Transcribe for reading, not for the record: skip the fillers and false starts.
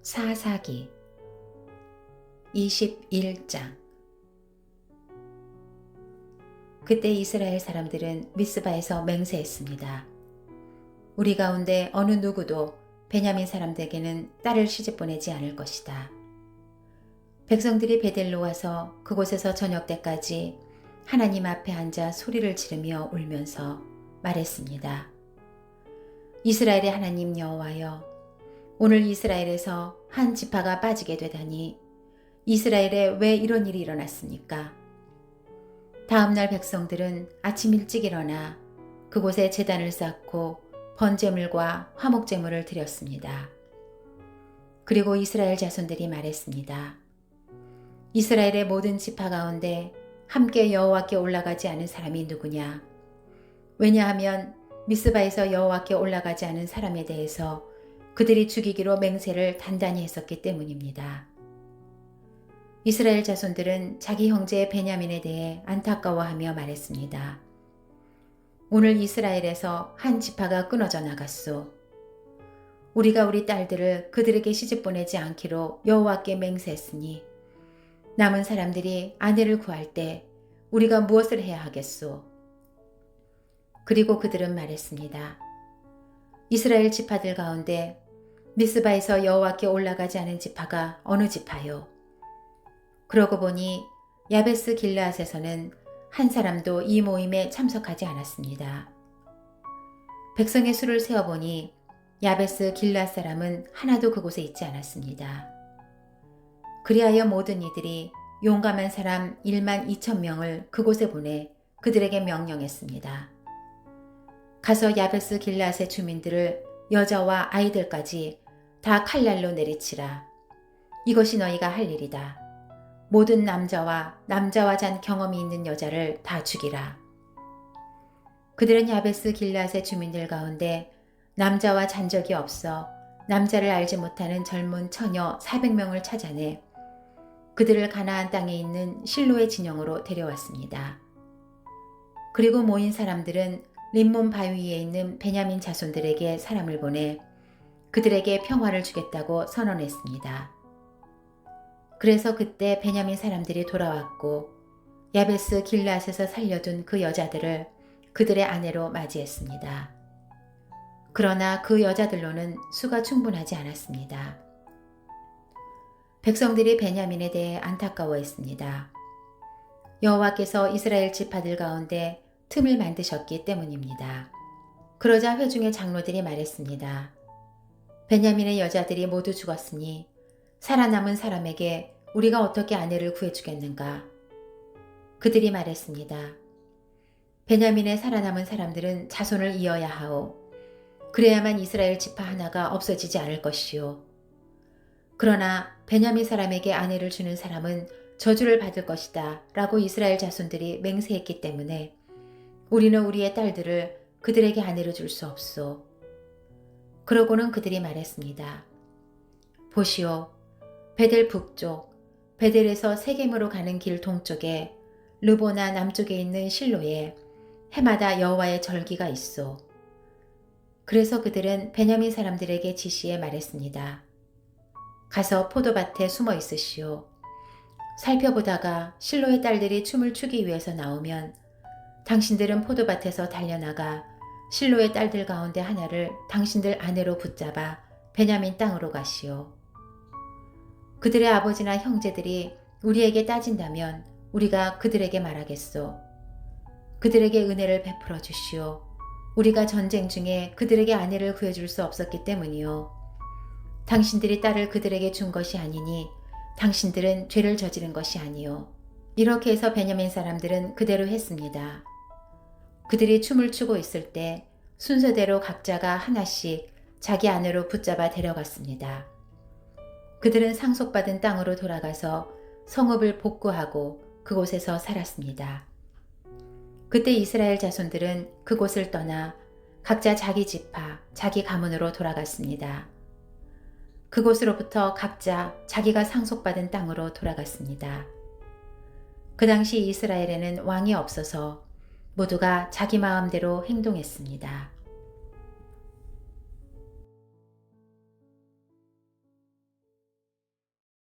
사사기 21장. 그때 이스라엘 사람들은 미스바에서 맹세했습니다. 우리 가운데 어느 누구도 베냐민 사람들에게는 딸을 시집 보내지 않을 것이다. 백성들이 베델로 와서 그곳에서 저녁 때까지 하나님 앞에 앉아 소리를 지르며 울면서 말했습니다. 이스라엘의 하나님 여호와여, 오늘 이스라엘에서 한 지파가 빠지게 되다니 이스라엘에 왜 이런 일이 일어났습니까? 다음 날 백성들은 아침 일찍 일어나 그곳에 제단을 쌓고 번제물과 화목제물을 드렸습니다. 그리고 이스라엘 자손들이 말했습니다. 이스라엘의 모든 지파 가운데 함께 여호와께 올라가지 않은 사람이 누구냐? 왜냐하면 미스바에서 여호와께 올라가지 않은 사람에 대해서 그들이 죽이기로 맹세를 단단히 했었기 때문입니다. 이스라엘 자손들은 자기 형제 베냐민에 대해 안타까워하며 말했습니다. 오늘 이스라엘에서 한 지파가 끊어져 나갔소. 우리가 우리 딸들을 그들에게 시집 보내지 않기로 여호와께 맹세했으니 남은 사람들이 아내를 구할 때 우리가 무엇을 해야 하겠소? 그리고 그들은 말했습니다. 이스라엘 지파들 가운데 미스바에서 여호와께 올라가지 않은 지파가 어느 지파요? 그러고 보니 야베스 길르앗에서는 한 사람도 이 모임에 참석하지 않았습니다. 백성의 수를 세어보니 야베스 길르앗 사람은 하나도 그곳에 있지 않았습니다. 그리하여 모든 이들이 용감한 사람 12,000명을 그곳에 보내 그들에게 명령했습니다. 가서 야베스 길르앗의 주민들을 여자와 아이들까지 다 칼날로 내리치라. 이것이 너희가 할 일이다. 모든 남자와 잔 경험이 있는 여자를 다 죽이라. 그들은 야베스 길르앗의 주민들 가운데 남자와 잔 적이 없어 남자를 알지 못하는 젊은 처녀 400명을 찾아내 그들을 가나안 땅에 있는 실로의 진영으로 데려왔습니다. 그리고 모인 사람들은 림몬 바위에 있는 베냐민 자손들에게 사람을 보내 그들에게 평화를 주겠다고 선언했습니다. 그래서 그때 베냐민 사람들이 돌아왔고 야베스 길르앗에서 살려둔 그 여자들을 그들의 아내로 맞이했습니다. 그러나 그 여자들로는 수가 충분하지 않았습니다. 백성들이 베냐민에 대해 안타까워했습니다. 여호와께서 이스라엘 지파들 가운데 틈을 만드셨기 때문입니다. 그러자 회중의 장로들이 말했습니다. 베냐민의 여자들이 모두 죽었으니 살아남은 사람에게 우리가 어떻게 아내를 구해주겠는가? 그들이 말했습니다. 베냐민의 살아남은 사람들은 자손을 이어야 하오. 그래야만 이스라엘 지파 하나가 없어지지 않을 것이오. 그러나 베냐민 사람에게 아내를 주는 사람은 저주를 받을 것이다 라고 이스라엘 자손들이 맹세했기 때문에 우리는 우리의 딸들을 그들에게 아내로 줄 수 없소. 그러고는 그들이 말했습니다. 보시오. 베델 북쪽, 베델에서 세겜으로 가는 길 동쪽에 르보나 남쪽에 있는 실로에 해마다 여호와의 절기가 있소. 그래서 그들은 베냐민 사람들에게 지시해 말했습니다. 가서 포도밭에 숨어 있으시오. 살펴보다가 실로의 딸들이 춤을 추기 위해서 나오면 당신들은 포도밭에서 달려나가 실로의 딸들 가운데 하나를 당신들 아내로 붙잡아 베냐민 땅으로 가시오. 그들의 아버지나 형제들이 우리에게 따진다면 우리가 그들에게 말하겠소. 그들에게 은혜를 베풀어 주시오. 우리가 전쟁 중에 그들에게 아내를 구해줄 수 없었기 때문이요. 당신들이 딸을 그들에게 준 것이 아니니 당신들은 죄를 저지른 것이 아니요. 이렇게 해서 베냐민 사람들은 그대로 했습니다. 그들이 춤을 추고 있을 때 순서대로 각자가 하나씩 자기 아내로 붙잡아 데려갔습니다. 그들은 상속받은 땅으로 돌아가서 성읍을 복구하고 그곳에서 살았습니다. 그때 이스라엘 자손들은 그곳을 떠나 각자 자기 지파, 자기 가문으로 돌아갔습니다. 그곳으로부터 각자 자기가 상속받은 땅으로 돌아갔습니다. 그 당시 이스라엘에는 왕이 없어서 모두가 자기 마음대로 행동했습니다.